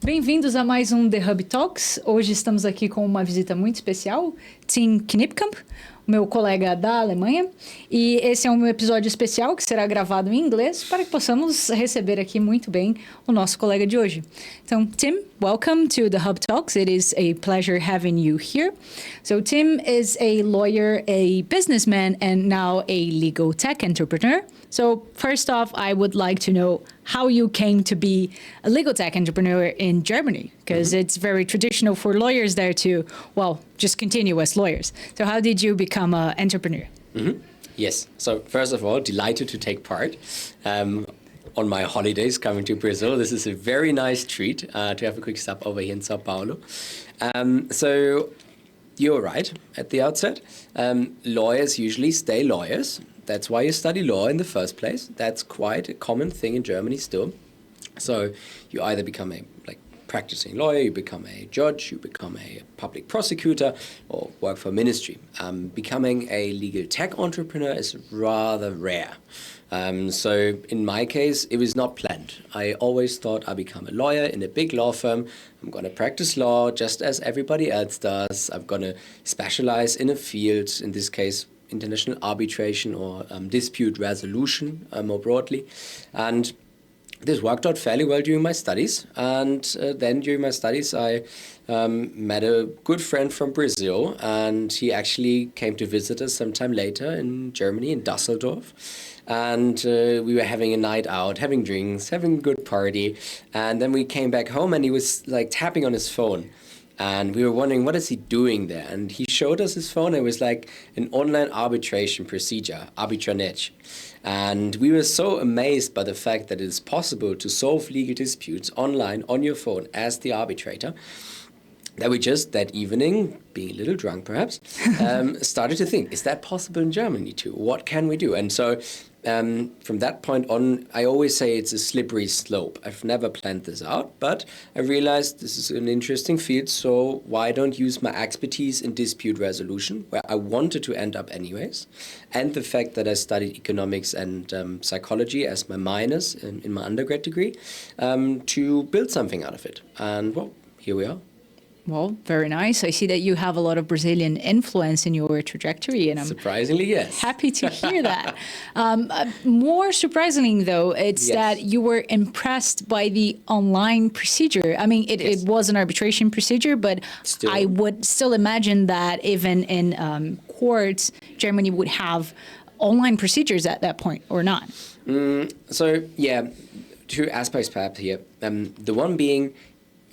Bem-vindos a mais um The Dhub Talks. Hoje estamos aqui com uma visita muito especial, Tim Kniepkamp, meu colega da Alemanha. E esse é um episódio especial que será gravado em inglês para que possamos receber aqui muito bem o nosso colega de hoje. Então, Tim, welcome to The Dhub Talks. It is a pleasure having you here. So, Tim is a lawyer, a businessman, and now a legal tech entrepreneur. So, first off, I would like to know how you came to be a legal tech entrepreneur in Germany, because it's very traditional for lawyers there to, well, just continue as lawyers. So how did you become an entrepreneur? Yes. So first of all, delighted to take part on my holidays coming to Brazil. This is a very nice treat to have a quick stop over here in Sao Paulo. So you're right at the outset. Lawyers usually stay lawyers. That's why you study law in the first place. That's quite a common thing in Germany still. So you either become a practicing lawyer, you become a judge, you become a public prosecutor, or work for ministry. Becoming a legal tech entrepreneur is rather rare. So in my case, it was not planned. I always thought I'd become a lawyer in a big law firm. I'm going to practice law just as everybody else does. I'm going to specialize in a field, in this case, international arbitration or dispute resolution more broadly. And this worked out fairly well during my studies. And then during my studies, I met a good friend from Brazil, and he actually came to visit us sometime later in Germany, in Düsseldorf. And we were having a night out, having drinks, having a good party. And then we came back home, and he was tapping on his phone. And we were wondering, what is he doing there? And he showed us his phone. It was like an online arbitration procedure, Arbitranet. And we were so amazed by the fact that it is possible to solve legal disputes online on your phone as the arbitrator, that we just, that evening, being a little drunk perhaps, started to think, is that possible in Germany too? What can we do? And so from that point on, I always say it's a slippery slope. I've never planned this out, but I realized this is an interesting field, so why don't use my expertise in dispute resolution, where I wanted to end up anyways, and the fact that I studied economics and psychology as my minors in my undergrad degree, to build something out of it. And well, here we are. Well, very nice. I see that you have a lot of Brazilian influence in your trajectory, and I'm surprisingly, yes, happy to hear that. More surprisingly, though, it's that you were impressed by the online procedure. I mean, it was an arbitration procedure, but still, I would still imagine that even in courts, Germany would have online procedures at that point, or not? So, yeah, two aspects perhaps here. The one being,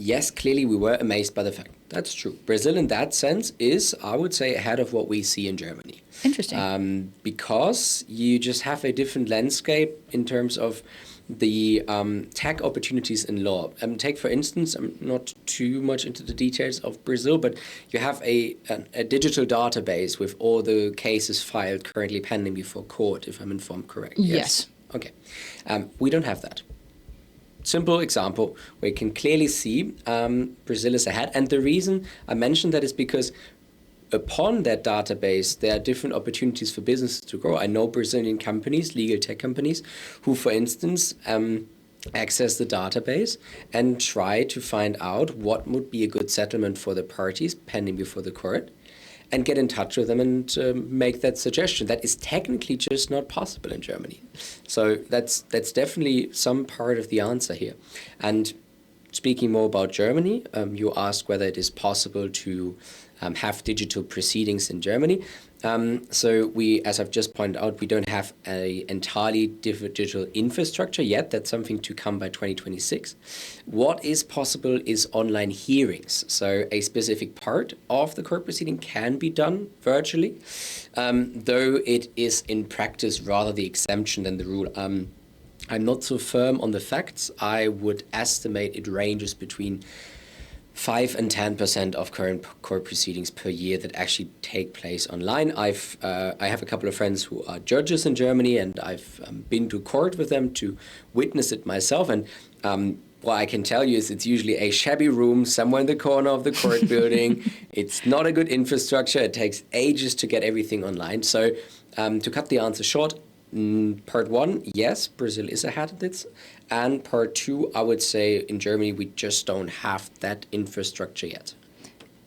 yes, clearly we were amazed by the fact. That's true. Brazil in that sense is, I would say, ahead of what we see in Germany. Interesting. Because you just have a different landscape in terms of the tech opportunities in law. Take, for instance, I'm not too much into the details of Brazil, but you have a digital database with all the cases filed currently pending before court, if I'm informed correctly. Yes. Okay. We don't have that. Simple example where you can clearly see Brazil is ahead. And the reason I mentioned that is because upon that database, there are different opportunities for businesses to grow. I know Brazilian companies, legal tech companies, who, for instance, access the database and try to find out what would be a good settlement for the parties pending before the court, and get in touch with them and make that suggestion. That is technically just not possible in Germany. So that's definitely some part of the answer here. And speaking more about Germany, you asked whether it is possible to have digital proceedings in Germany. So we, as I've just pointed out, we don't have an entirely digital infrastructure yet. That's something to come by 2026. What is possible is online hearings. So a specific part of the court proceeding can be done virtually, though it is in practice rather the exemption than the rule. I'm not so firm on the facts. I would estimate it ranges between 5 and 10% of current court proceedings per year that actually take place online. I have a couple of friends who are judges in Germany, and I've been to court with them to witness it myself. And what I can tell you is it's usually a shabby room somewhere in the corner of the court building. It's not a good infrastructure. It takes ages to get everything online. So to cut the answer short, Part one, yes, Brazil is ahead of this. And part two, I would say in Germany, we just don't have that infrastructure yet.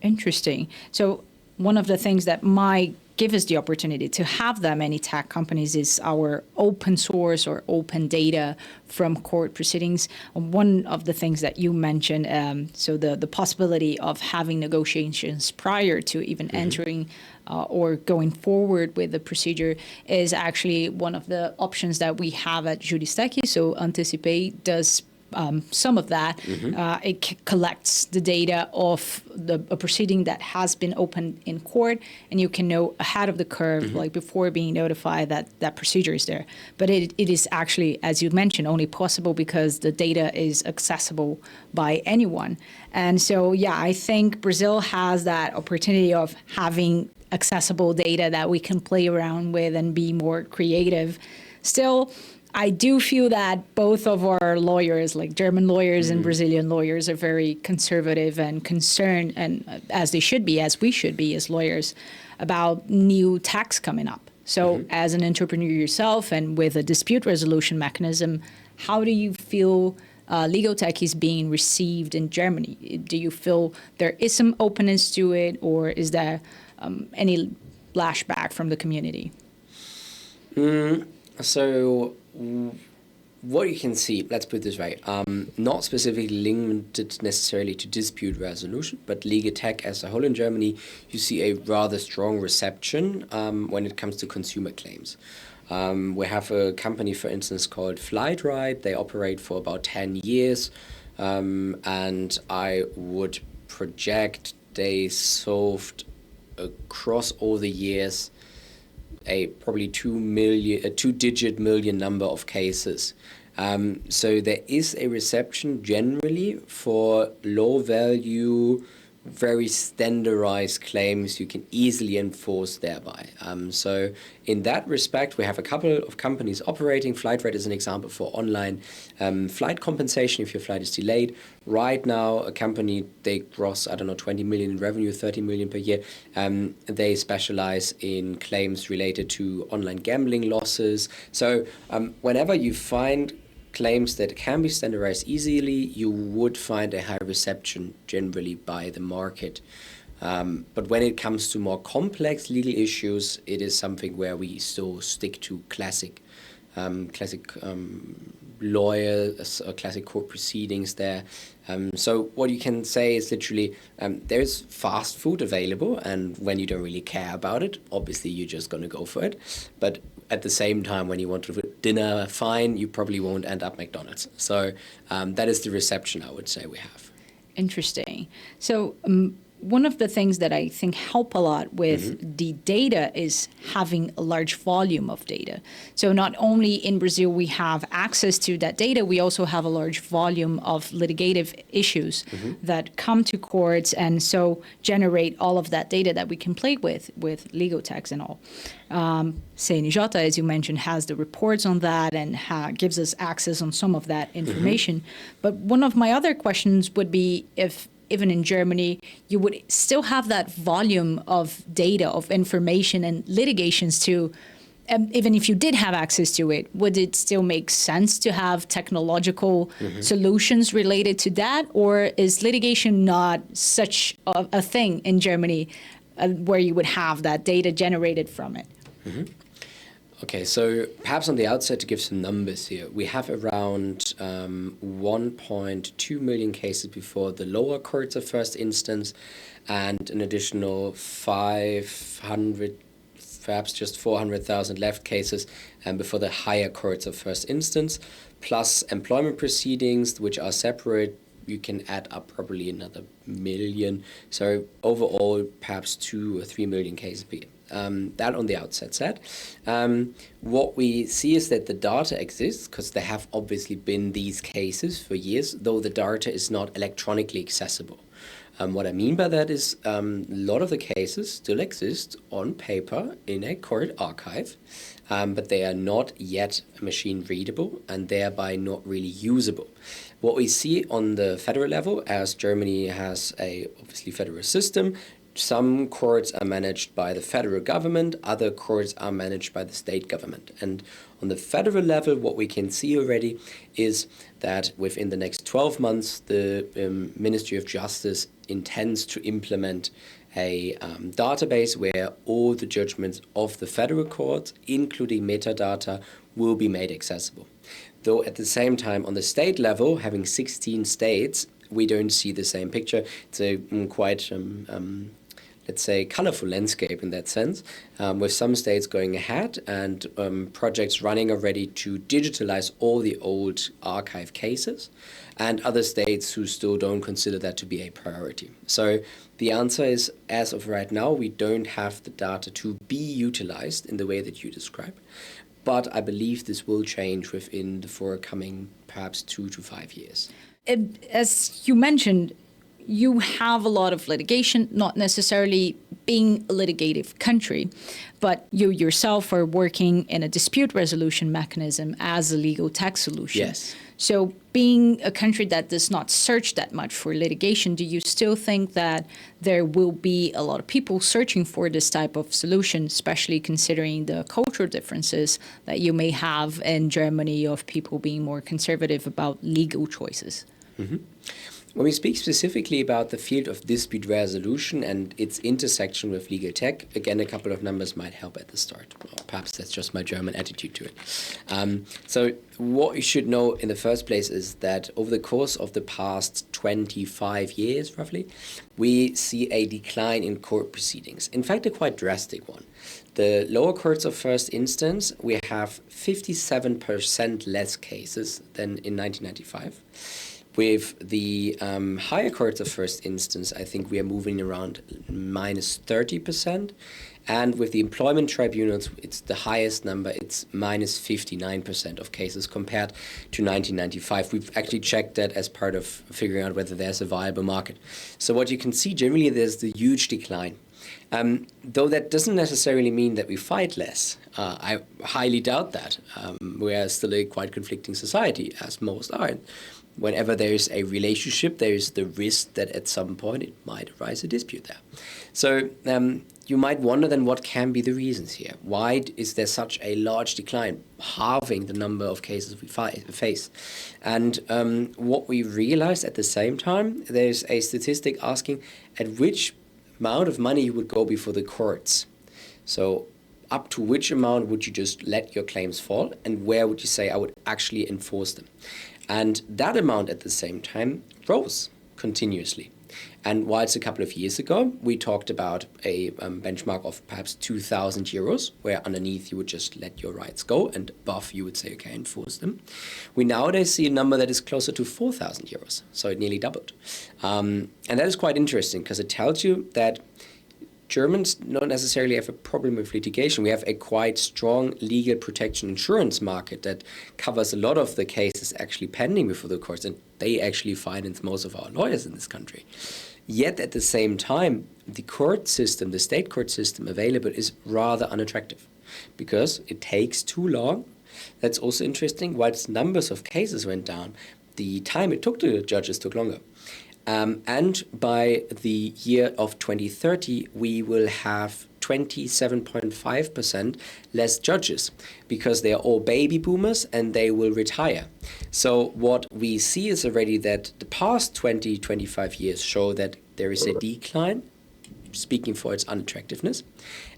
Interesting. So one of the things that might give us the opportunity to have that many tech companies is our open source or open data from court proceedings. One of the things that you mentioned, so the possibility of having negotiations prior to even entering or going forward with the procedure is actually one of the options that we have at Juristec. So Anticipate does some of that. It collects the data of a proceeding that has been opened in court, and you can know ahead of the curve, like before being notified that that procedure is there. But it is actually, as you mentioned, only possible because the data is accessible by anyone. And so, yeah, I think Brazil has that opportunity of having accessible data that we can play around with and be more creative. Still, I do feel that both of our lawyers, like German lawyers and Brazilian lawyers, are very conservative and concerned, and as they should be, as we should be as lawyers, about new tax coming up. So as an entrepreneur yourself and with a dispute resolution mechanism, how do you feel legal tech is being received in Germany? Do you feel there is some openness to it, or is there any flashback from the community? So what you can see, let's put it this way, not specifically limited necessarily to dispute resolution, but legal tech as a whole in Germany, you see a rather strong reception when it comes to consumer claims. We have a company, for instance, called Flightride. They operate for about 10 years, and I would project they solved across all the years a probably two-digit million number of cases. So there is a reception generally for low-value, very standardized claims you can easily enforce thereby. So in that respect, we have a couple of companies operating. Flightride is an example for online flight compensation if your flight is delayed. Right now, a company, they gross, 20 million in revenue, 30 million per year. They specialize in claims related to online gambling losses. So whenever you find claims that can be standardized easily, you would find a high reception generally by the market. But when it comes to more complex legal issues, it is something where we still stick to classic lawyers or classic court proceedings there. So what you can say is literally there's fast food available, and when you don't really care about it, obviously you're just going to go for it. But at the same time, when you want to dinner fine, you probably won't end up McDonald's. So that is the reception I would say we have. Interesting. So one of the things that I think help a lot with the data is having a large volume of data. So not only in Brazil we have access to that data, we also have a large volume of litigative issues that come to courts and so generate all of that data that we can play with legal techs and all. CNJ, as you mentioned, has the reports on that and gives us access on some of that information. But one of my other questions would be if even in Germany, you would still have that volume of data, of information and litigations to, even if you did have access to it, would it still make sense to have technological solutions related to that? Or is litigation not such a thing in Germany where you would have that data generated from it? Okay, so perhaps on the outset to give some numbers here, we have around 1.2 million cases before the lower courts of first instance and an additional 500, perhaps just 400,000 left cases before the higher courts of first instance, plus employment proceedings, which are separate. You can add up probably another million. So overall, perhaps 2 or 3 million cases per year. That on the outset said. What we see is that the data exists because there have obviously been these cases for years, though the data is not electronically accessible. What I mean by that is a lot of the cases still exist on paper in a court archive, but they are not yet machine readable and thereby not really usable. What we see on the federal level, as Germany has a obviously federal system, some courts are managed by the federal government, other courts are managed by the state government. And on the federal level, what we can see already is that within the next 12 months, the Ministry of Justice intends to implement a database where all the judgments of the federal courts, including metadata, will be made accessible. Though at the same time, on the state level, having 16 states, we don't see the same picture. It's a quite let's say, colorful landscape in that sense, with some states going ahead and projects running already to digitalize all the old archive cases, and other states who still don't consider that to be a priority. So the answer is, as of right now, we don't have the data to be utilized in the way that you describe, but I believe this will change within the forthcoming perhaps 2 to 5 years. As you mentioned, you have a lot of litigation, not necessarily being a litigative country, but you yourself are working in a dispute resolution mechanism as a legal tech solution. Yes. So being a country that does not search that much for litigation, do you still think that there will be a lot of people searching for this type of solution, especially considering the cultural differences that you may have in Germany of people being more conservative about legal choices? Mm-hmm. When we speak specifically about the field of dispute resolution and its intersection with legal tech, again, a couple of numbers might help at the start. Or perhaps that's just my German attitude to it. So what you should know in the first place is that over the course of the past 25 years, roughly, we see a decline in court proceedings. In fact, a quite drastic one. The lower courts of first instance, we have 57% less cases than in 1995. With the higher courts of first instance, I think we are moving around minus 30%. And with the employment tribunals, it's the highest number. It's minus 59% of cases compared to 1995. We've actually checked that as part of figuring out whether there's a viable market. So what you can see generally, there's the huge decline. Though that doesn't necessarily mean that we fight less. I highly doubt that. We are still a quite conflicting society, as most are. Whenever there is a relationship, there is the risk that at some point it might arise a dispute there. So you might wonder then what can be the reasons here. Why is there such a large decline, halving the number of cases we face? And what we realized at the same time, there's a statistic asking at which amount of money you would go before the courts. So up to which amount would you just let your claims fall, and where would you say I would actually enforce them? And that amount at the same time rose continuously. And whilst a couple of years ago, we talked about a benchmark of perhaps 2,000 euros, where underneath you would just let your rights go, and above you would say, okay, enforce them. We nowadays see a number that is closer to 4,000 euros, so it nearly doubled. And that is quite interesting because it tells you that Germans don't necessarily have a problem with litigation. We have a quite strong legal protection insurance market that covers a lot of the cases actually pending before the courts, and they actually finance most of our lawyers in this country. Yet at the same time, the court system, the state court system available is rather unattractive because it takes too long. That's also interesting. Whilst numbers of cases went down, the time it took the judges took longer. And by the year of 2030, we will have 27.5% less judges because they are all baby boomers and they will retire. So what we see is already that the past 25 years show that there is a decline, speaking for its unattractiveness.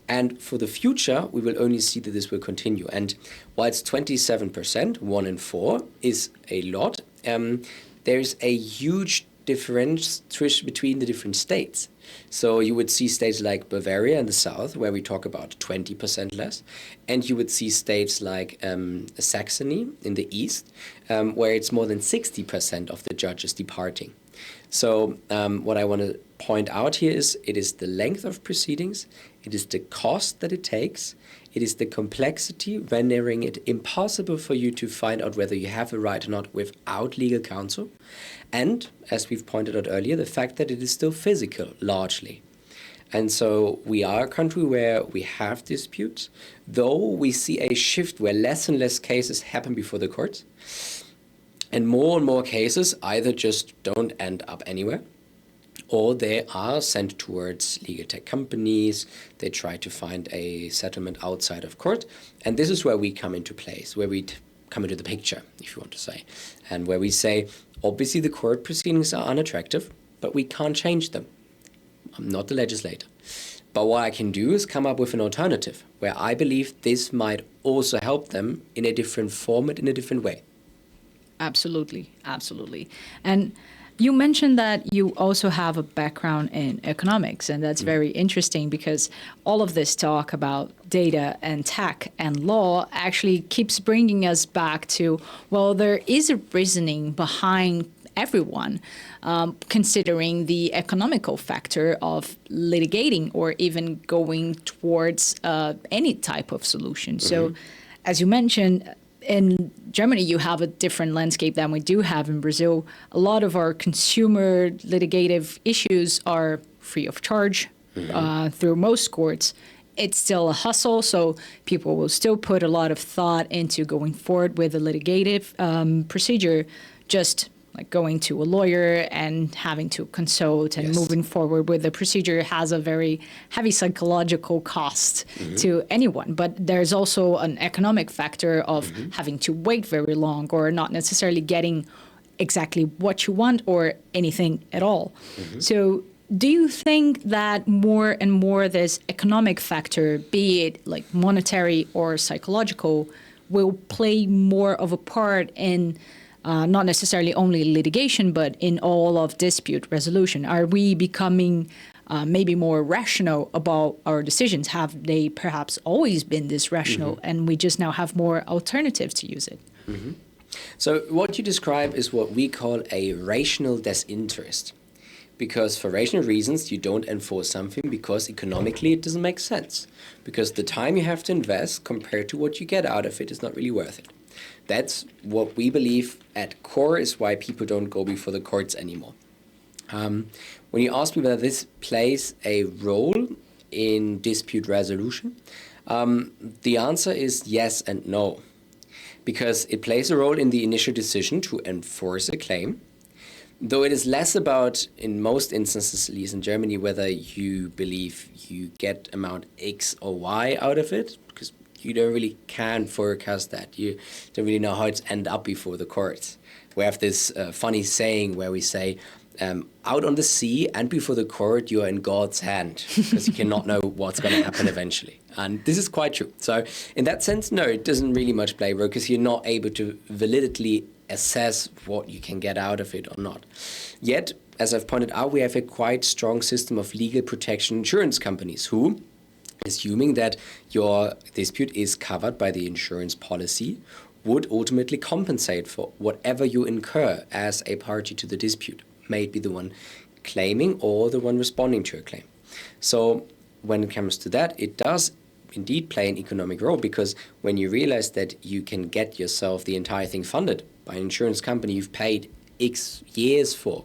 And for the future, we will only see that this will continue. And while it's 27%, 1 in 4, is a lot, there is a huge difference between the different states. So you would see states like Bavaria in the south, where we talk about 20% less, and you would see states like Saxony in the east, where it's more than 60% of the judges departing. So what I want to point out here is it is the length of proceedings, it is the cost that it takes, it is the complexity rendering it impossible for you to find out whether you have a right or not without legal counsel, and, as we've pointed out earlier, the fact that it is still physical, largely. And so we are a country where we have disputes, though we see a shift where less and less cases happen before the courts, and more cases either just don't end up anywhere, or they are sent towards legal tech companies. They try to find a settlement outside of court. And this is where we come into place, where we come into the picture, if you want to say, and where we say, obviously the court proceedings are unattractive, but we can't change them. I'm not the legislator. But what I can do is come up with an alternative where I believe this might also help them in a different format, in a different way. Absolutely, absolutely. And you mentioned that you also have a background in economics, and that's very interesting because all of this talk about data and tech and law actually keeps bringing us back to, well, there is a reasoning behind everyone, considering the economical factor of litigating or even going towards any type of solution. So, as you mentioned, in Germany, you have a different landscape than we do have in Brazil. A lot of our consumer litigative issues are free of charge through most courts. It's still a hustle, so people will still put a lot of thought into going forward with a litigative procedure, just like going to a lawyer and having to consult and moving forward with the procedure has a very heavy psychological cost to anyone. But there's also an economic factor of having to wait very long or not necessarily getting exactly what you want or anything at all. So do you think that more and more this economic factor, be it like monetary or psychological, will play more of a part in not necessarily only litigation, but in all of dispute resolution? Are we becoming maybe more rational about our decisions? Have they perhaps always been this rational and we just now have more alternatives to use it? So what you describe is what we call a rational disinterest. Because for rational reasons, you don't enforce something because economically it doesn't make sense. Because the time you have to invest compared to what you get out of it is not really worth it. That's what we believe at core is why people don't go before the courts anymore. When you ask me whether this plays a role in dispute resolution, the answer is yes and no. Because it plays a role in the initial decision to enforce a claim, though it is less about, in most instances, at least in Germany, whether you believe you get amount X or Y out of it, because you don't really can forecast that. You don't really know how it's end up before the courts. We have this funny saying where we say, out on the sea and before the court, you are in God's hand, because you cannot know what's going to happen eventually. And this is quite true. So in that sense, no, it doesn't really much play a role, because you're not able to validly assess what you can get out of it or not. Yet, as I've pointed out, we have a quite strong system of legal protection insurance companies who, assuming that your dispute is covered by the insurance policy, would ultimately compensate for whatever you incur as a party to the dispute, may it be the one claiming or the one responding to a claim. So when it comes to that, it does indeed play an economic role, because when you realize that you can get yourself the entire thing funded by an insurance company you've paid X years for,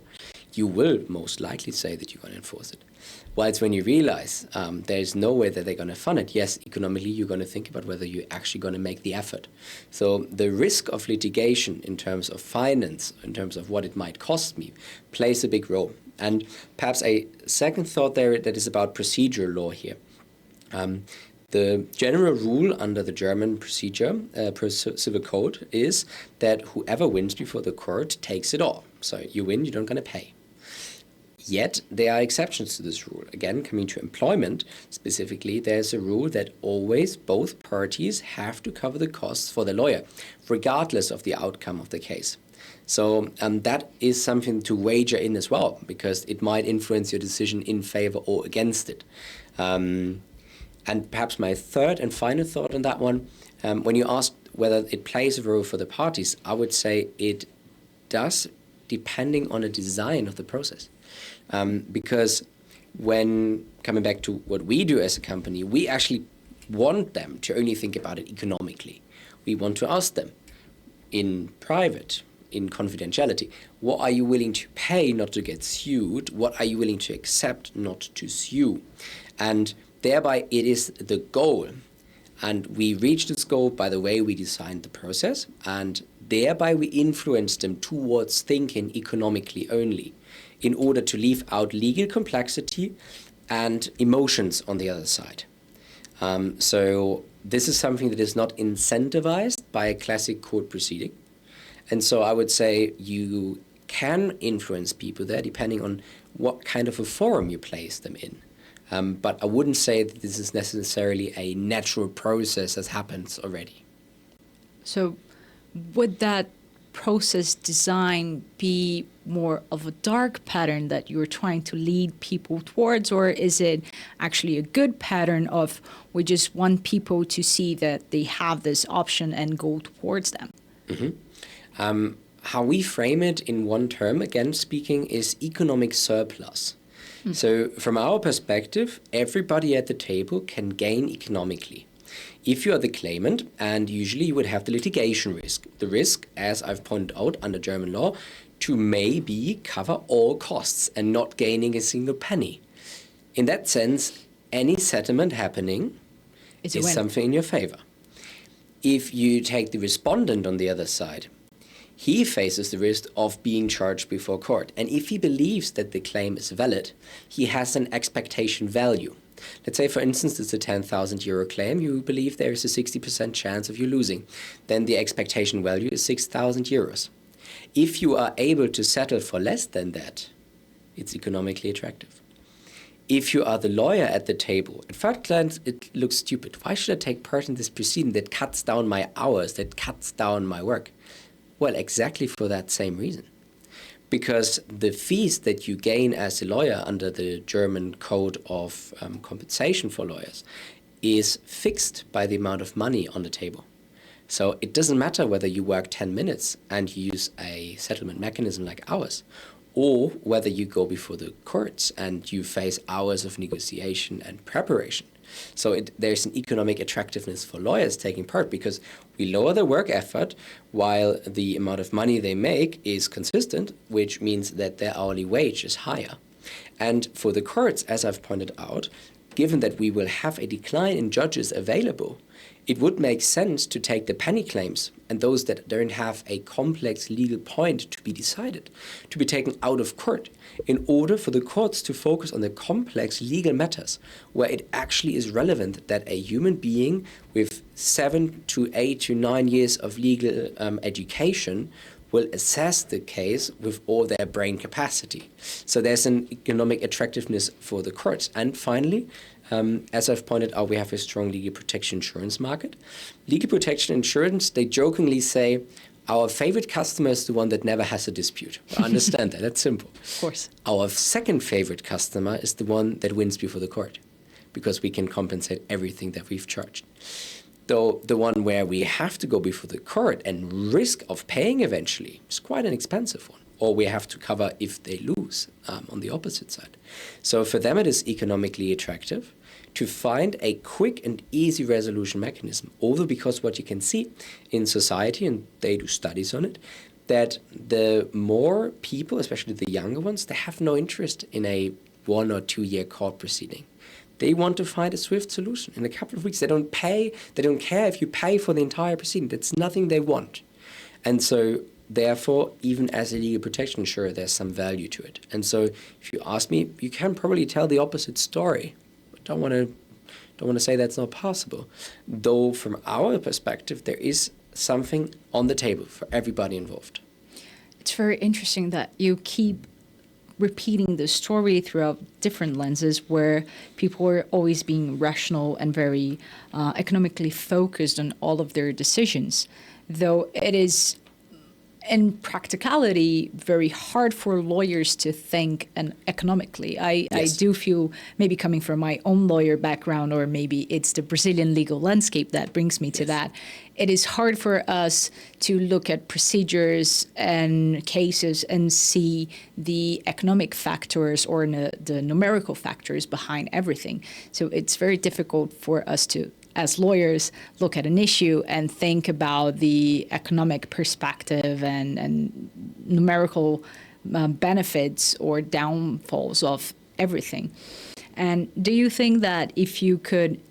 you will most likely say that you're going to enforce it. Whilst when you realize there's no way that they're going to fund it, yes, economically you're going to think about whether you're actually going to make the effort. So the risk of litigation in terms of finance, in terms of what it might cost me, plays a big role. And perhaps a second thought there that is about procedural law here. The general rule under the German procedure, civil code, is that whoever wins before the court takes it all. So you win, you're not going to pay. Yet there are exceptions to this rule. Again, coming to employment specifically, there's a rule that always both parties have to cover the costs for the lawyer, regardless of the outcome of the case. So that is something to wager in as well, because it might influence your decision in favor or against it. And perhaps my third and final thought on that one, when you asked whether it plays a role for the parties, I would say it does, depending on the design of the process. Because when coming back to what we do as a company, we actually want them to only think about it economically. We want to ask them in private, in confidentiality, what are you willing to pay not to get sued? What are you willing to accept not to sue? And thereby it is the goal. And we reach this goal by the way we designed the process, and thereby we influence them towards thinking economically only. in order to leave out legal complexity and emotions on the other side. So this is something that is not incentivized by a classic court proceeding. And so I would say you can influence people there depending on what kind of a forum you place them in. But I wouldn't say that this is necessarily a natural process that happens already. So would that process design be more of a dark pattern that you're trying to lead people towards, or is it actually a good pattern of we just want people to see that they have this option and go towards them? Mm-hmm. How we frame it in one term, again speaking, is economic surplus. So from our perspective, everybody at the table can gain economically. If you are the claimant, and usually you would have the litigation risk, the risk, as I've pointed out under German law, to maybe cover all costs and not gaining a single penny. In that sense, any settlement happening is something in your favor. If you take the respondent on the other side, he faces the risk of being charged before court. And if he believes that the claim is valid, he has an expectation value. Let's say, for instance, it's a 10,000 euro claim. You believe there is a 60% chance of you losing. Then the expectation value is 6,000 euros. If you are able to settle for less than that, it's economically attractive. If you are the lawyer at the table, at first glance, it looks stupid. Why should I take part in this proceeding that cuts down my hours, that cuts down my work? Well, exactly for that same reason. Because the fees that you gain as a lawyer under the German code of compensation for lawyers is fixed by the amount of money on the table. So it doesn't matter whether you work 10 minutes and you use a settlement mechanism like ours, or whether you go before the courts and you face hours of negotiation and preparation. So there's an economic attractiveness for lawyers taking part because we lower the work effort while the amount of money they make is consistent, which means that their hourly wage is higher. And for the courts, as I've pointed out, given that we will have a decline in judges available, it would make sense to take the penny claims and those that don't have a complex legal point to be decided, to be taken out of court in order for the courts to focus on the complex legal matters where it actually is relevant that a human being with 7 to 8 to 9 years of legal education will assess the case with all their brain capacity. So there's an economic attractiveness for the courts. And finally, as I've pointed out, we have a strong legal protection insurance market. Legal protection insurance, they jokingly say, our favorite customer is the one that never has a dispute. I understand that. That's simple. Of course. Our second favorite customer is the one that wins before the court because we can compensate everything that we've charged. Though the one where we have to go before the court and risk of paying eventually is quite an expensive one. Or we have to cover if they lose on the opposite side. So for them it is economically attractive to find a quick and easy resolution mechanism. Although because what you can see in society, and they do studies on it, that the more people, especially the younger ones, they have no interest in a 1 or 2 year court proceeding. They want to find a swift solution in a couple of weeks. They don't care if you pay for the entire proceeding. That's nothing they want. And so therefore, even as a legal protection insurer, there's some value to it. And so if you ask me, you can probably tell the opposite story. But don't want to say that's not possible. Though from our perspective, there is something on the table for everybody involved. It's very interesting that you keep repeating the story throughout different lenses where people are always being rational and very economically focused on all of their decisions, though it is in practicality very hard for lawyers to think and economically. I do feel, maybe coming from my own lawyer background, or maybe it's the Brazilian legal landscape that brings me to that, it is hard for us to look at procedures and cases and see the economic factors or the numerical factors behind everything. So it's very difficult for us to, as lawyers, look at an issue and think about the economic perspective and numerical benefits or downfalls of everything. And do you think that if you could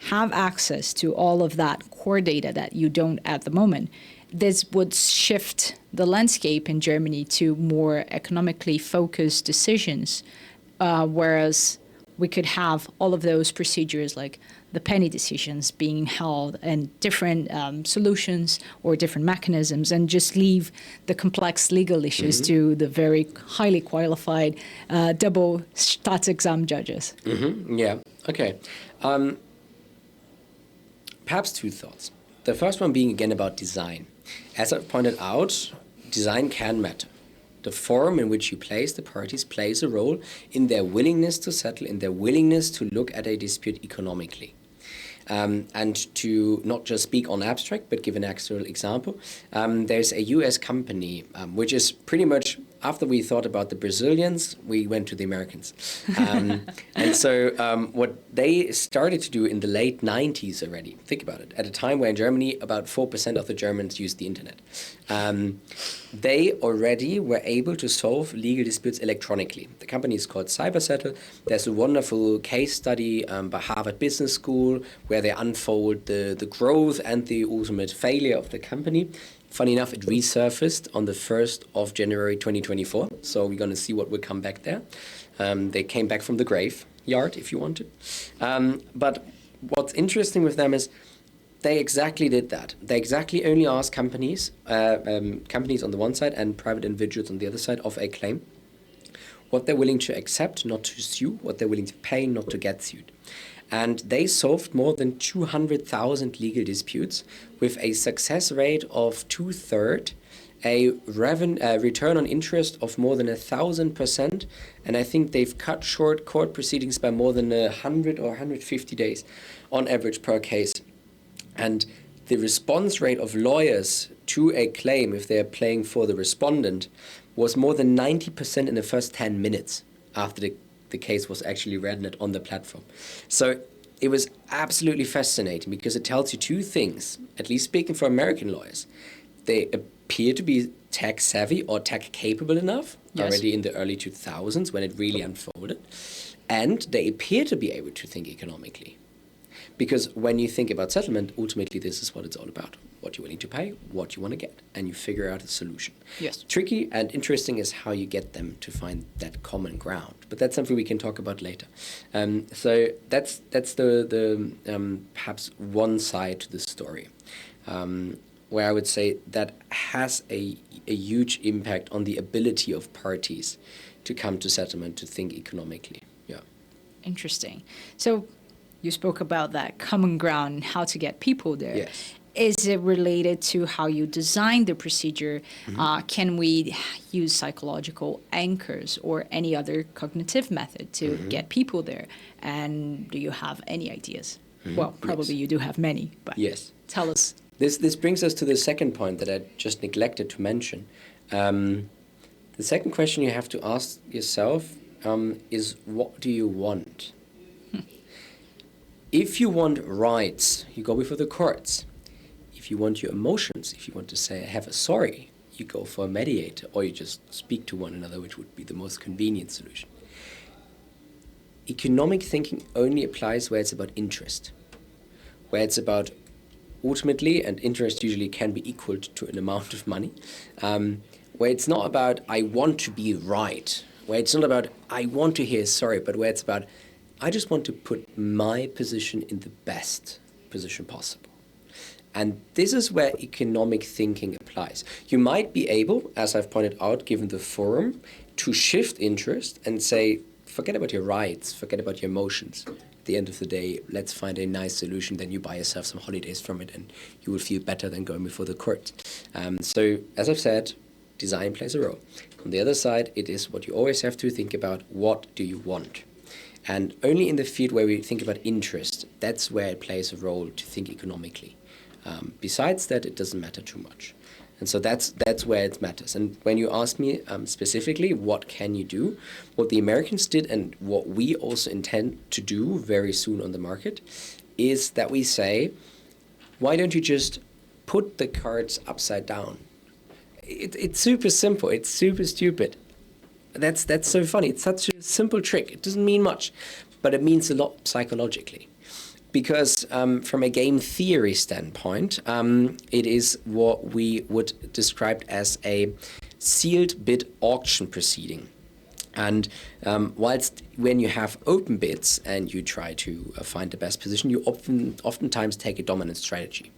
have access to all of that core data that you don't at the moment, this would shift the landscape in Germany to more economically focused decisions, whereas we could have all of those procedures like the penny decisions being held and different solutions or different mechanisms, and just leave the complex legal issues to the very highly qualified double Staatsexamen judges. Yeah, okay. Perhaps two thoughts. The first one being again about design. As I've pointed out, design can matter. The form in which you place the parties plays a role in their willingness to settle, in their willingness to look at a dispute economically. And to not just speak on abstract, but give an actual example, there's a US company, which is pretty much, after we thought about the Brazilians, we went to the Americans. And so what they started to do in the late 90s already, think about it, at a time where in Germany about 4% of the Germans use the internet. They already were able to solve legal disputes electronically. The company is called CyberSettle. There's a wonderful case study by Harvard Business School where they unfold the growth and the ultimate failure of the company. Funny enough, it resurfaced on the 1st of January 2024, so we're going to see what will come back there. They came back from the graveyard, if you want to. But what's interesting with them is they exactly did that. They exactly only asked companies on the one side and private individuals on the other side of a claim, what they're willing to accept, not to sue, what they're willing to pay, not to get sued. And they solved more than 200,000 legal disputes with a success rate of 2/3, a return on interest of more than 1,000%, and I think they've cut short court proceedings by more than 100 or 150 days on average per case. And the response rate of lawyers to a claim, if they're playing for the respondent, was more than 90% in the first 10 minutes after the case was actually read on the platform. So it was absolutely fascinating because it tells you two things, at least speaking for American lawyers. They appear to be tech savvy or tech capable enough already in the early 2000s when it really unfolded. And they appear to be able to think economically. Because when you think about settlement, ultimately this is what it's all about. What you're willing to pay, what you want to get, and you figure out a solution. Yes. Tricky and interesting is how you get them to find that common ground. But that's something we can talk about later. So that's the perhaps one side to the story, where I would say that has a huge impact on the ability of parties to come to settlement, to think economically. Yeah. Interesting. So you spoke about that common ground and how to get people there. Yes. Is it related to how you design the procedure? Can we use psychological anchors or any other cognitive method to get people there? And do you have any ideas? Well, probably you do have many, but tell us. This brings us to the second point that I just neglected to mention. The second question you have to ask yourself is, what do you want? If you want rights, you go before the courts. If you want your emotions, if you want to say, I have a sorry, you go for a mediator, or you just speak to one another, which would be the most convenient solution. Economic thinking only applies where it's about interest, where it's about ultimately, and interest usually can be equal to an amount of money, where it's not about, I want to be right, where it's not about, I want to hear sorry, but where it's about, I just want to put my position in the best position possible. And this is where economic thinking applies. You might be able, as I've pointed out, given the forum, to shift interest and say, forget about your rights, forget about your emotions. At the end of the day, let's find a nice solution, then you buy yourself some holidays from it and you will feel better than going before the court. So, as I've said, design plays a role. On the other side, it is what you always have to think about, what do you want? And only in the field where we think about interest, that's where it plays a role to think economically. Besides that, it doesn't matter too much. And so that's where it matters. And when you ask me specifically, what can you do? What the Americans did and what we also intend to do very soon on the market is that we say, why don't you just put the cards upside down? It's super simple. It's super stupid. That's so funny. It's such a simple trick. It doesn't mean much, but it means a lot psychologically. Because from a game theory standpoint, it is what we would describe as a sealed bid auction proceeding. And whilst when you have open bids and you try to find the best position, you oftentimes take a dominant strategy.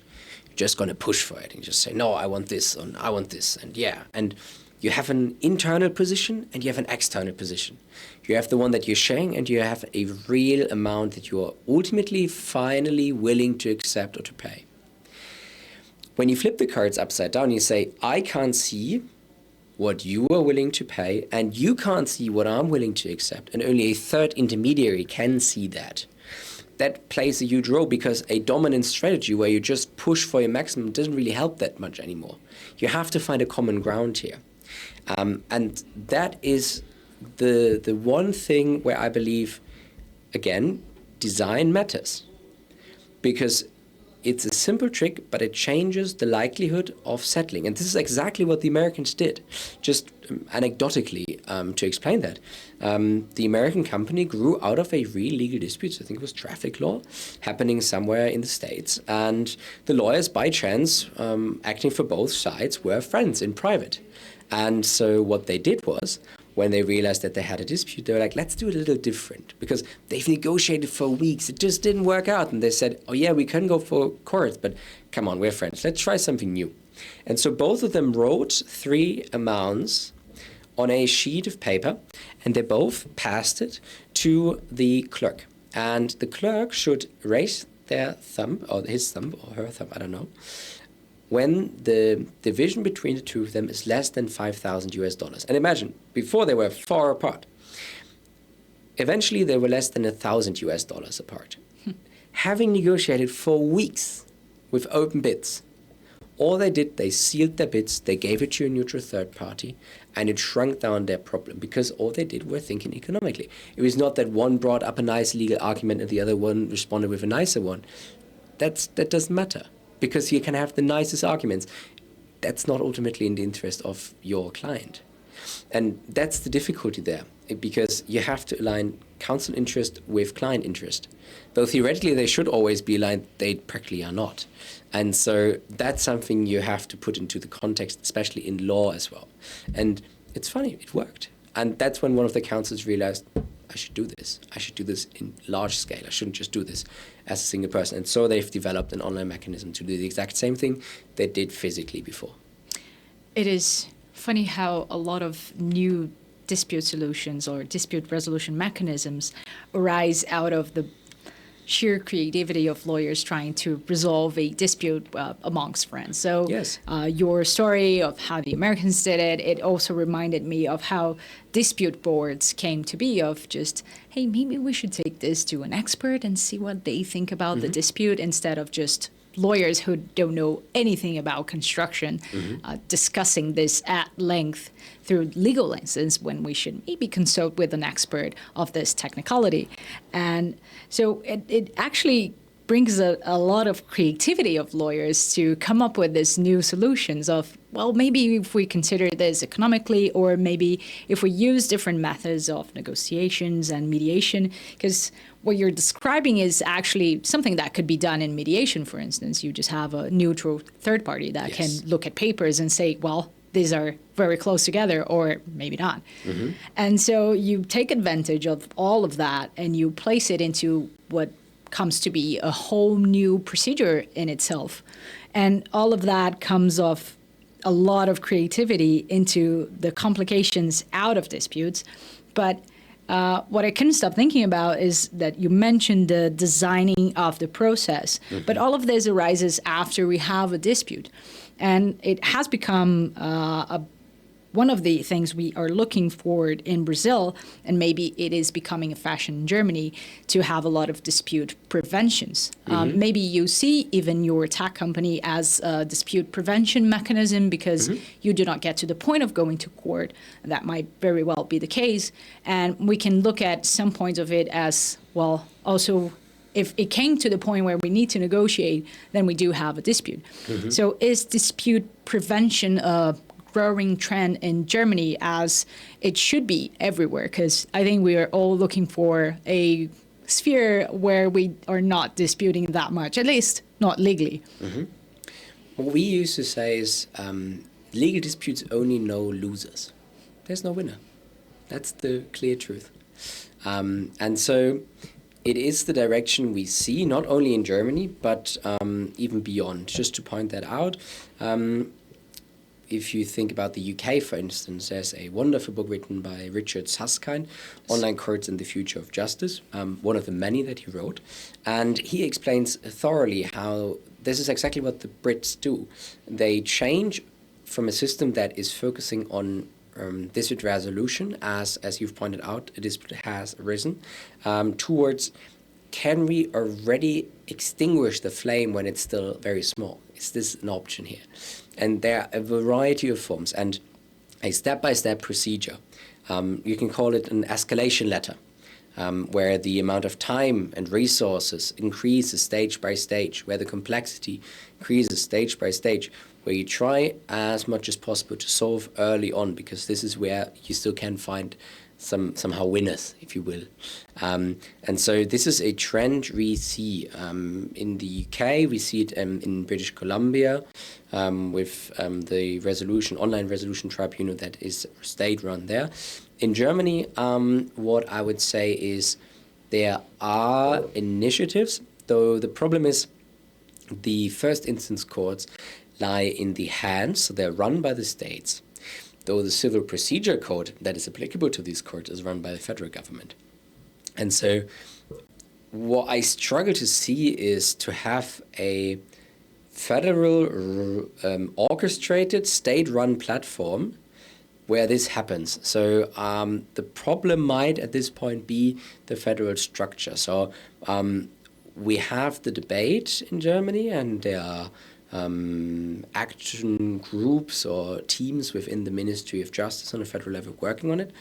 You're just going to push for it and just say, no, I want this, and I want this, and yeah. And you have an internal position and you have an external position. You have the one that you're sharing and you have a real amount that you are ultimately, finally willing to accept or to pay. When you flip the cards upside down, you say, I can't see what you are willing to pay, and you can't see what I'm willing to accept, and only a third intermediary can see that. That plays a huge role, because a dominant strategy where you just push for your maximum doesn't really help that much anymore. You have to find a common ground here. And that is the one thing where I believe, again, design matters. Because it's a simple trick, but it changes the likelihood of settling. And this is exactly what the Americans did. Just anecdotically, to explain that, the American company grew out of a real legal dispute. I think it was traffic law happening somewhere in the States. And the lawyers, by chance, acting for both sides, were friends in private. And so what they did was, when they realized that they had a dispute, they were like, let's do it a little different, because they've negotiated for weeks. It just didn't work out. And they said, oh yeah, we can go for court, but come on, we're friends. Let's try something new. And so both of them wrote 3 amounts on a sheet of paper, and they both passed it to the clerk. And the clerk should raise their thumb, or his thumb, or her thumb, I don't know, when the division between the two of them is less than $5,000. And imagine, before they were far apart. Eventually, they were less than $1,000 apart. Having negotiated for weeks with open bids, all they did, they sealed their bids, they gave it to a neutral third party, and it shrunk down their problem, because all they did were thinking economically. It was not that one brought up a nice legal argument and the other one responded with a nicer one. That doesn't matter. Because you can have the nicest arguments. That's not ultimately in the interest of your client. And that's the difficulty there, because you have to align counsel interest with client interest. Though theoretically they should always be aligned, they practically are not. And so that's something you have to put into the context, especially in law as well. And it's funny, it worked. And that's when one of the counsels realized, I should do this. I should do this in large scale. I shouldn't just do this as a single person. And so they've developed an online mechanism to do the exact same thing they did physically before. It is funny how a lot of new dispute solutions or dispute resolution mechanisms arise out of the sheer creativity of lawyers trying to resolve a dispute amongst friends. So yes. Your story of how the Americans did it, it also reminded me of how dispute boards came to be, of just, hey, maybe we should take this to an expert and see what they think about the dispute, instead of just lawyers who don't know anything about construction discussing this at length through legal lenses, when we should maybe consult with an expert of this technicality. And so it actually brings a lot of creativity of lawyers to come up with these new solutions of, well, maybe if we consider this economically, or maybe if we use different methods of negotiations and mediation, because what you're describing is actually something that could be done in mediation, for instance. You just have a neutral third party that can look at papers and say, well, these are very close together, or maybe not. And so you take advantage of all of that and you place it into what comes to be a whole new procedure in itself. And all of that comes off a lot of creativity into the complications out of disputes. But what I couldn't stop thinking about is that you mentioned the designing of the process, but all of this arises after we have a dispute. And it has become one of the things we are looking for in Brazil, and maybe it is becoming a fashion in Germany, to have a lot of dispute preventions. Maybe you see even your tech company as a dispute prevention mechanism, because you do not get to the point of going to court. That might very well be the case. And we can look at some points of it as, well, also, if it came to the point where we need to negotiate, then we do have a dispute. So is dispute prevention a growing trend in Germany, as it should be everywhere? Because I think we are all looking for a sphere where we are not disputing that much, at least not legally. What we used to say is legal disputes only know losers. There's no winner. That's the clear truth. And so it is the direction we see, not only in Germany, but even beyond. Just to point that out, if you think about the UK, for instance, there's a wonderful book written by Richard Susskind, Online Courts and the Future of Justice, one of the many that he wrote. And he explains thoroughly how this is exactly what the Brits do. They change from a system that is focusing on dispute resolution, as you've pointed out, a dispute has arisen, towards can we already extinguish the flame when it's still very small? Is this an option here? And there are a variety of forms and a step-by-step procedure. You can call it an escalation letter, where the amount of time and resources increases stage by stage, where the complexity increases stage by stage, where you try as much as possible to solve early on, because this is where you still can find somehow winners, if you will. And so this is a trend we see in the UK. We see it in British Columbia with the online resolution tribunal that is state-run there. In Germany, what I would say is there are initiatives, though the problem is the first instance courts lie in the hands, so they're run by the states, though the civil procedure code that is applicable to these courts is run by the federal government. And so what I struggle to see is to have a federal orchestrated state-run platform where this happens. So the problem might at this point be the federal structure. So we have the debate in Germany, and there are action groups or teams within the Ministry of Justice on a federal level working on it.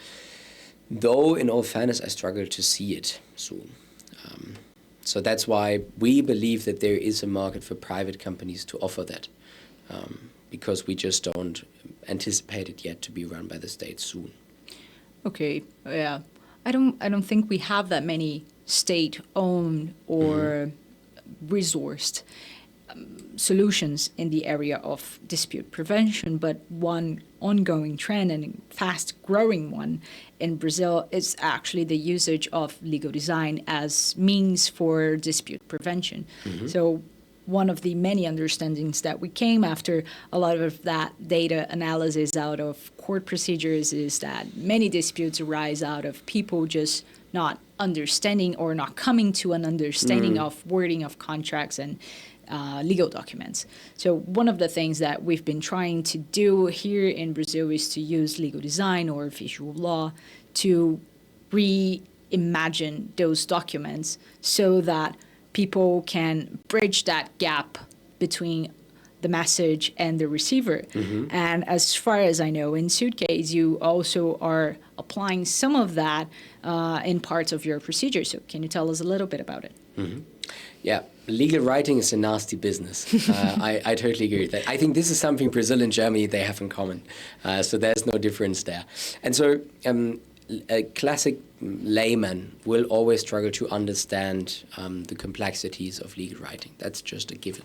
Though, in all fairness, I struggle to see it soon. So that's why we believe that there is a market for private companies to offer that, because we just don't anticipate it yet to be run by the state soon. Okay, yeah. I don't think we have that many state-owned or resourced solutions in the area of dispute prevention, but one ongoing trend and fast-growing one in Brazil is actually the usage of legal design as means for dispute prevention. So one of the many understandings that we came after a lot of that data analysis out of court procedures is that many disputes arise out of people just not understanding or not coming to an understanding of wording of contracts and legal documents. So one of the things that we've been trying to do here in Brazil is to use legal design or visual law to reimagine those documents so that people can bridge that gap between the message and the receiver. And as far as I know, in Suitcase, you also are applying some of that in parts of your procedure. So can you tell us a little bit about it? Yeah, legal writing is a nasty business. I totally agree with that. I think this is something Brazil and Germany, they have in common. So there's no difference there. And so a classic layman will always struggle to understand the complexities of legal writing. That's just a given.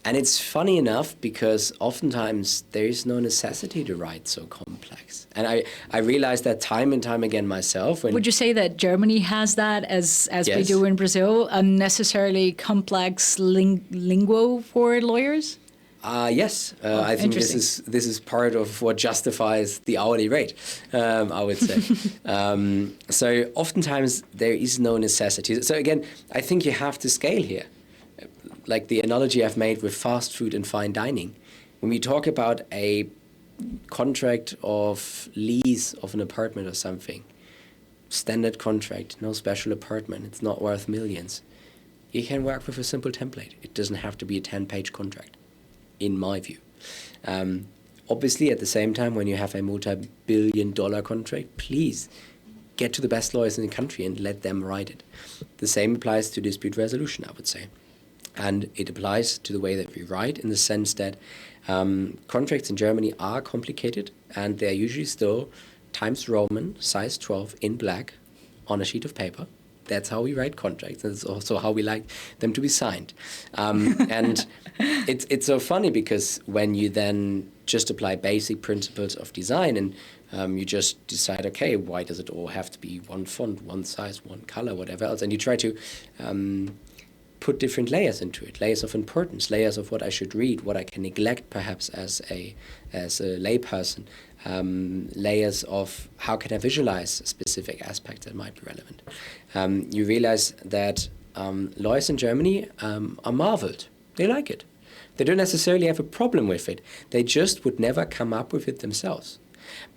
And it's funny enough because oftentimes there is no necessity to write so complex. And I realize that time and time again myself. Would you say that Germany has that as Yes. we do in Brazil, unnecessarily complex lingo for lawyers? Yes, I think this is part of what justifies the hourly rate, I would say. So oftentimes there is no necessity. So again, I think you have to scale here. Like the analogy I've made with fast food and fine dining. When we talk about a contract of lease of an apartment or something, standard contract, no special apartment, it's not worth millions. You can work with a simple template. It doesn't have to be a 10-page contract, in my view. Obviously, at the same time, when you have a multi-billion-dollar contract, please get to the best lawyers in the country and let them write it. The same applies to dispute resolution, I would say. And it applies to the way that we write in the sense that contracts in Germany are complicated and they're usually still Times Roman, size 12 in black on a sheet of paper. That's how we write contracts. That's also how we like them to be signed. And it's so funny because when you then just apply basic principles of design and you just decide, okay, why does it all have to be one font, one size, one color, whatever else? And you try to put different layers into it, layers of importance, layers of what I should read, what I can neglect perhaps as a layperson, layers of how can I visualize specific aspects that might be relevant. You realize that lawyers in Germany are marveled. They like it. They don't necessarily have a problem with it. They just would never come up with it themselves.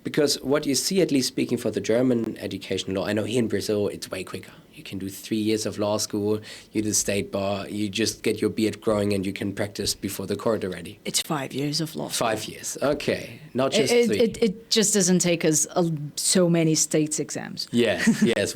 Because what you see, at least speaking for the German education law, I know here in Brazil it's way quicker. You can do 3 years of law school, you do the state bar, you just get your beard growing and you can practice before the court already. It's 5 years of law school. 5 years, okay. Not just 3. It just doesn't take us so many states exams. Yes, yes.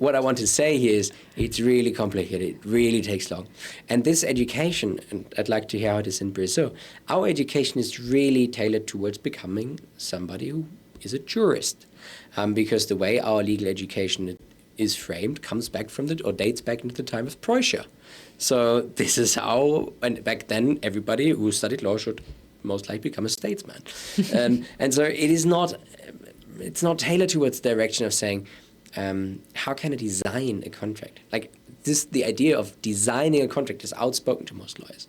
What I want to say here is it's really complicated. It really takes long. And this education, and I'd like to hear how it is in Brazil, our education is really tailored towards becoming somebody who is a jurist. Because the way our legal education is framed comes back from or dates back into the time of Prussia. So this is how, and back then everybody who studied law should most likely become a statesman. And so it's not tailored towards the direction of saying, how can I design a contract? Like the idea of designing a contract is outspoken to most lawyers.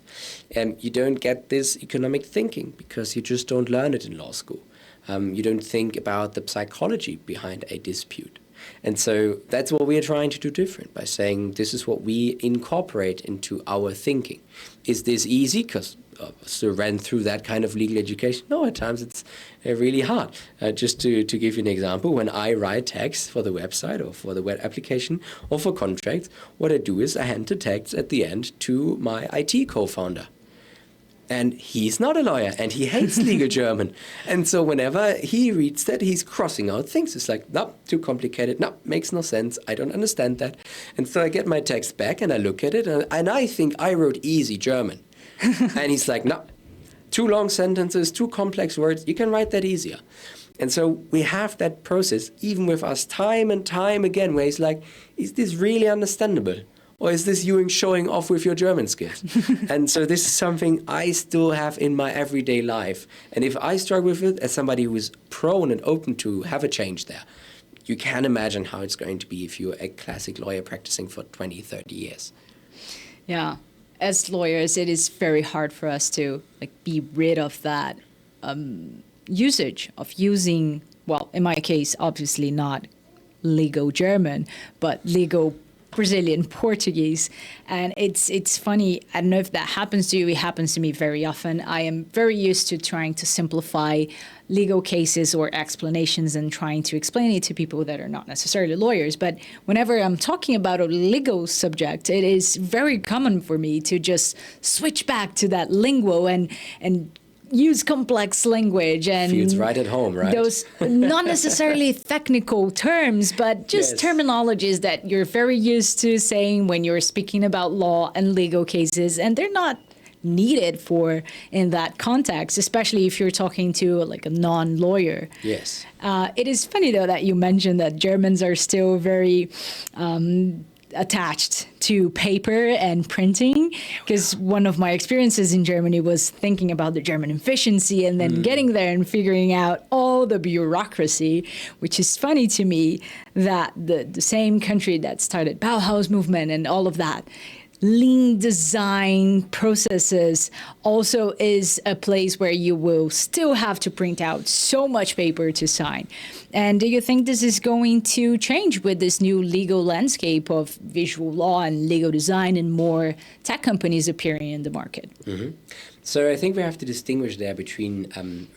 You don't get this economic thinking because you just don't learn it in law school. You don't think about the psychology behind a dispute. And so that's what we are trying to do different by saying this is what we incorporate into our thinking. Is this easy? Because I ran through that kind of legal education. No, at times it's really hard. Just to give you an example, when I write text for the website or for the web application or for contracts, what I do is I hand the text at the end to my IT co-founder. And he's not a lawyer, and he hates legal German. And so whenever he reads that, he's crossing out things. It's like, no, too complicated. No, makes no sense. I don't understand that. And so I get my text back, and I look at it, and I think I wrote easy German. And he's like, no, too long sentences, too complex words. You can write that easier. And so we have that process, even with us, time and time again, where he's like, is this really understandable? Or is this you showing off with your German skills? And so this is something I still have in my everyday life. And if I struggle with it as somebody who is prone and open to have a change there, you can imagine how it's going to be if you're a classic lawyer practicing for 20, 30 years. Yeah. As lawyers, it is very hard for us to be rid of that usage of using, well, in my case, obviously not legal German, but legal Brazilian Portuguese. And it's funny, I don't know if that happens to you, it happens to me very often. I am very used to trying to simplify legal cases or explanations and trying to explain it to people that are not necessarily lawyers. But whenever I'm talking about a legal subject, it is very common for me to just switch back to that lingo and use complex language and feels right at home, right? Those not necessarily technical terms, but just terminologies that you're very used to saying when you're speaking about law and legal cases, and they're not needed for in that context, especially if you're talking to a non-lawyer. Yes. It is funny though that you mentioned that Germans are still very attached to paper and printing, because one of my experiences in Germany was thinking about the German efficiency and then getting there and figuring out all the bureaucracy, which is funny to me that the same country that started Bauhaus movement and all of that, lean design processes, also is a place where you will still have to print out so much paper to sign. And do you think this is going to change with this new legal landscape of visual law and legal design and more tech companies appearing in the market? Mm-hmm. So I think we have to distinguish there between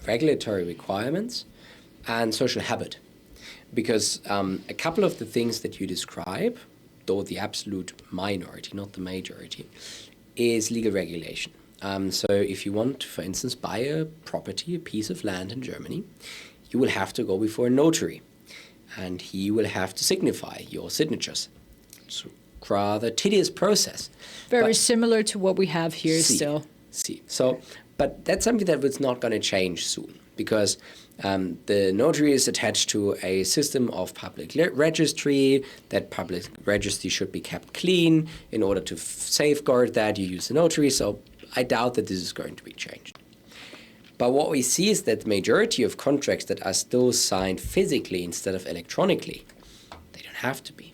regulatory requirements and social habit. Because a couple of the things that you describe, though the absolute minority, not the majority, is legal regulation. So if you want to, for instance, buy a property, a piece of land in Germany, you will have to go before a notary, and he will have to signify your signatures. It's a rather tedious process. Very similar to what we have here still. So, but that's something that was not going to change soon, because The notary is attached to a system of public registry. That public registry should be kept clean. In order to safeguard that, you use the notary. So I doubt that this is going to be changed. But what we see is that the majority of contracts that are still signed physically instead of electronically, they don't have to be.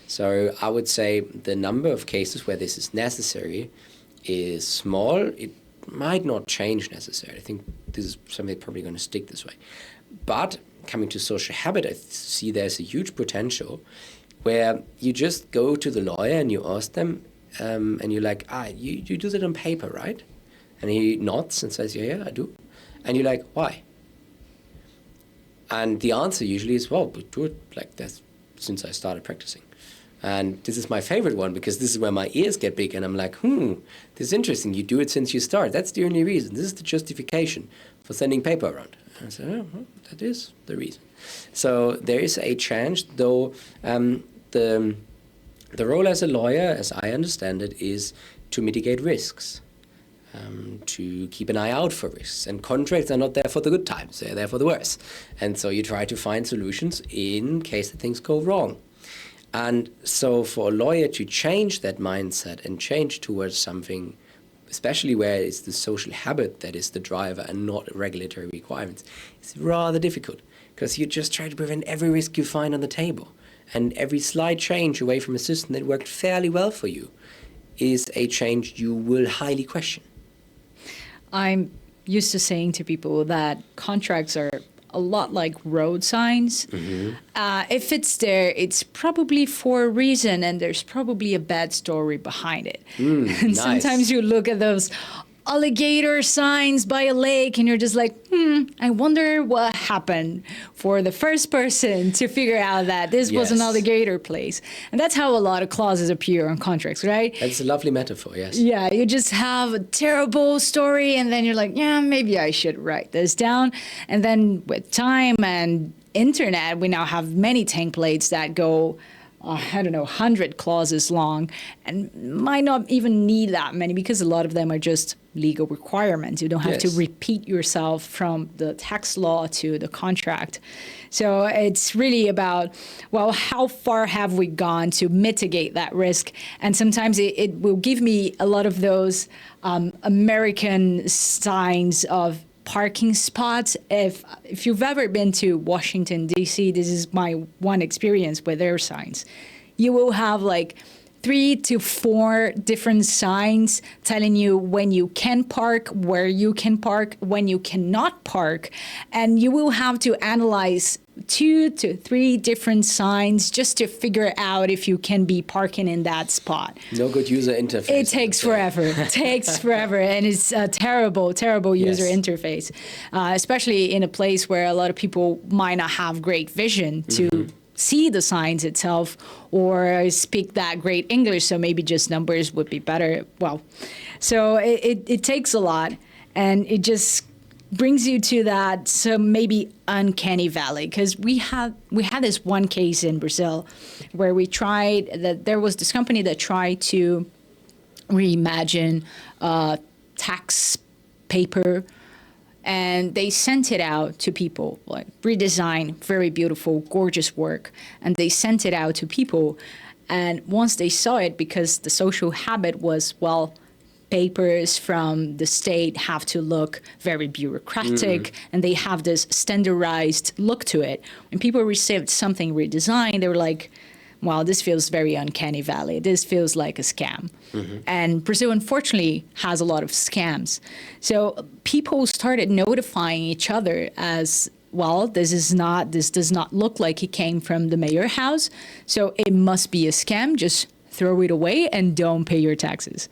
So I would say the number of cases where this is necessary is small. It might not change necessarily. I think this is something probably going to stick this way. But coming to social habit, I see there's a huge potential where you just go to the lawyer and you ask them, and you're like, you do that on paper, right? And he nods and says, yeah, I do. And you're like, why? And the answer usually is, well, we do it like that since I started practicing. And this is my favorite one because this is where my ears get big and I'm like, this is interesting. You do it since you start. That's the only reason. This is the justification for sending paper around. And I said, well, that is the reason. So there is a change, though the role as a lawyer, as I understand it, is to mitigate risks, to keep an eye out for risks. And contracts are not there for the good times. They're there for the worse. And so you try to find solutions in case that things go wrong. And so for a lawyer to change that mindset and change towards something, especially where it's the social habit that is the driver and not regulatory requirements, it's rather difficult because you just try to prevent every risk you find on the table. And every slight change away from a system that worked fairly well for you is a change you will highly question. I'm used to saying to people that contracts are a lot like road signs. Mm-hmm. If it's there, it's probably for a reason, and there's probably a bad story behind it. And nice. Sometimes you look at those alligator signs by a lake, and you're just like, I wonder what happened for the first person to figure out that this was an alligator place. And that's how a lot of clauses appear on contracts, right? That's a lovely metaphor, yes. Yeah, you just have a terrible story, and then you're like, yeah, maybe I should write this down. And then with time and internet, we now have many templates that go 100 clauses long, and might not even need that many because a lot of them are just legal requirements. You don't have to repeat yourself from the tax law to the contract. So it's really about, well, how far have we gone to mitigate that risk? And sometimes it will give me a lot of those American signs of parking spots. If you've ever been to Washington, D.C., this is my one experience with their signs. You will have like 3 to 4 different signs telling you when you can park, where you can park, when you cannot park. And you will have to analyze 2 to 3 different signs just to figure out if you can be parking in that spot. No good user interface. It takes forever. It takes forever. And it's a terrible, terrible user interface, especially in a place where a lot of people might not have great vision to see the signs itself or speak that great English. So maybe just numbers would be better. Well, so it takes a lot, and it just brings you to that maybe uncanny valley, because we had this one case in Brazil where there was this company that tried to reimagine tax paper, and they sent it out to people, like redesigned, very beautiful, gorgeous work, and they sent it out to people. And once they saw it, because the social habit was, well, papers from the state have to look very bureaucratic, and they have this standardized look to it. When people received something redesigned, they were like, wow, this feels very uncanny valley. This feels like a scam. And Brazil, unfortunately, has a lot of scams. So people started notifying each other as, well, this does not look like it came from the mayor house, so it must be a scam. Just throw it away and don't pay your taxes.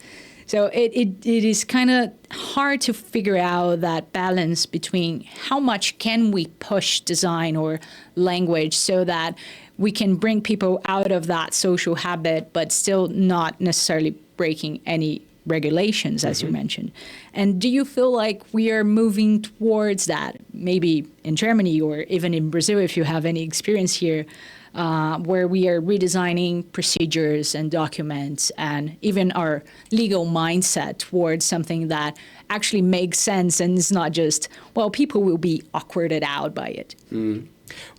So it is kind of hard to figure out that balance between how much can we push design or language so that we can bring people out of that social habit, but still not necessarily breaking any regulations, as you mentioned. And do you feel like we are moving towards that, maybe in Germany or even in Brazil, if you have any experience here, where we are redesigning procedures and documents and even our legal mindset towards something that actually makes sense and is not just, well, people will be awkwarded out by it.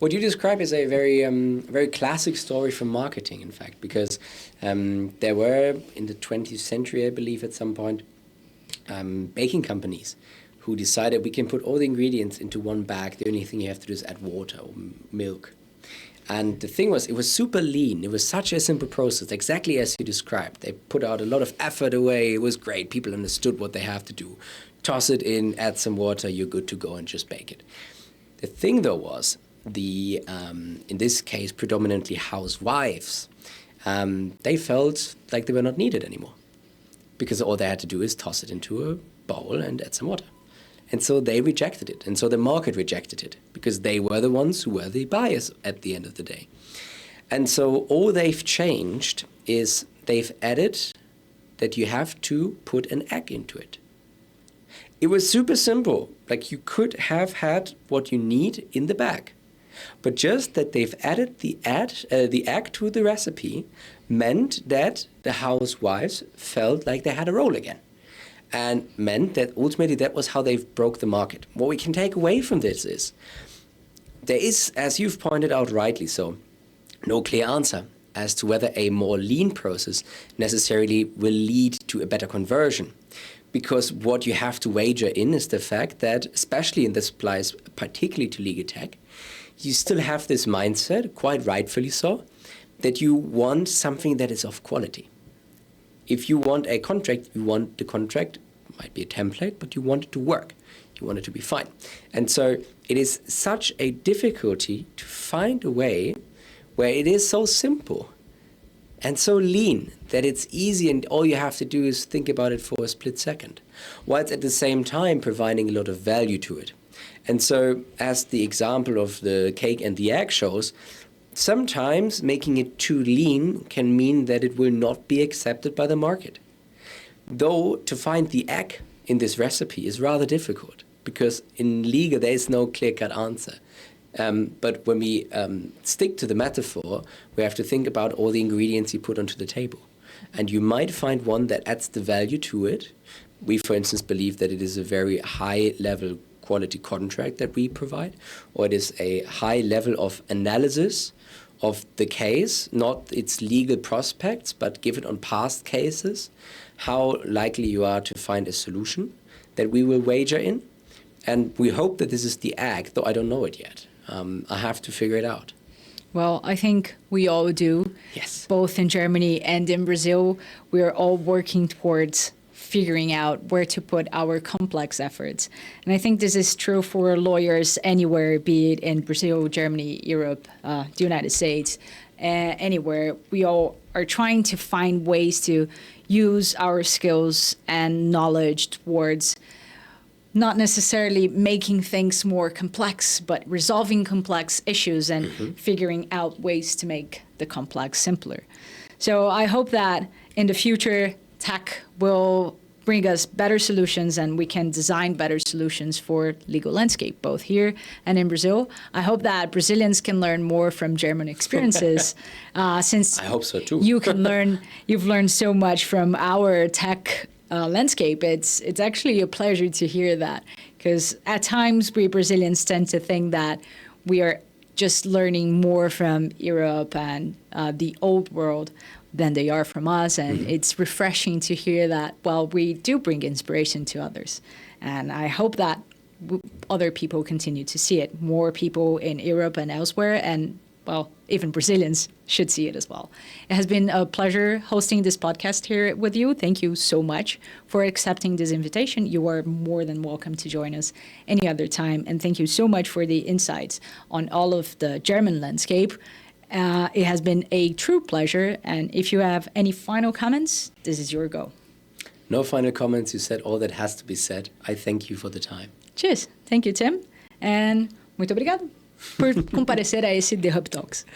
What you describe is a very classic story from marketing, in fact, because there were, in the 20th century, I believe, at some point, baking companies who decided we can put all the ingredients into one bag. The only thing you have to do is add water or milk. And the thing was, it was super lean. It was such a simple process, exactly as you described. They put out a lot of effort away. It was great. People understood what they have to do. Toss it in, add some water, you're good to go, and just bake it. The thing, though, was in this case, predominantly housewives, they felt like they were not needed anymore because all they had to do is toss it into a bowl and add some water. And so they rejected it. And so the market rejected it because they were the ones who were the buyers at the end of the day. And so all they've changed is they've added that you have to put an egg into it. It was super simple. Like you could have had what you need in the bag. But just that they've added the egg to the recipe meant that the housewives felt like they had a role again. And meant that ultimately that was how they broke the market. What we can take away from this is, there is, as you've pointed out rightly so, no clear answer as to whether a more lean process necessarily will lead to a better conversion. Because what you have to wager in is the fact that, especially in this applies particularly to legal tech, you still have this mindset, quite rightfully so, that you want something that is of quality. If you want a contract, you want the contract, might be a template, but you want it to work. You want it to be fine. And so it is such a difficulty to find a way where it is so simple and so lean that it's easy and all you have to do is think about it for a split second, whilst at the same time providing a lot of value to it. And so as the example of the cake and the egg shows, sometimes making it too lean can mean that it will not be accepted by the market. Though to find the egg in this recipe is rather difficult because in legal there is no clear-cut answer. But when we stick to the metaphor, we have to think about all the ingredients you put onto the table. And you might find one that adds the value to it. We, for instance, believe that it is a very high-level quality contract that we provide, or it is a high level of analysis of the case, not its legal prospects, but given on past cases, how likely you are to find a solution that we will wager in. And we hope that this is the egg, though I don't know it yet. I have to figure it out. Well, I think we all do. Yes. Both in Germany and in Brazil, we are all working towards figuring out where to put our complex efforts. And I think this is true for lawyers anywhere, be it in Brazil, Germany, Europe, the United States, anywhere. We all are trying to find ways to use our skills and knowledge towards not necessarily making things more complex, but resolving complex issues and figuring out ways to make the complex simpler. So I hope that in the future, tech will bring us better solutions and we can design better solutions for legal landscape, both here and in Brazil. I hope that Brazilians can learn more from German experiences, since I hope so too. You've learned so much from our tech landscape. It's actually a pleasure to hear that, because at times we Brazilians tend to think that we are just learning more from Europe and the old world than they are from us. And it's refreshing to hear that, well, we do bring inspiration to others. And I hope that other people continue to see it. More people in Europe and elsewhere, and, well, even Brazilians should see it as well. It has been a pleasure hosting this podcast here with you. Thank you so much for accepting this invitation. You are more than welcome to join us any other time. And thank you so much for the insights on all of the German landscape. It has been a true pleasure. And if you have any final comments, this is your go. No final comments. You said all that has to be said. I thank you for the time. Cheers. Thank you, Tim. And muito obrigado por comparecer a esse Dhub Talks.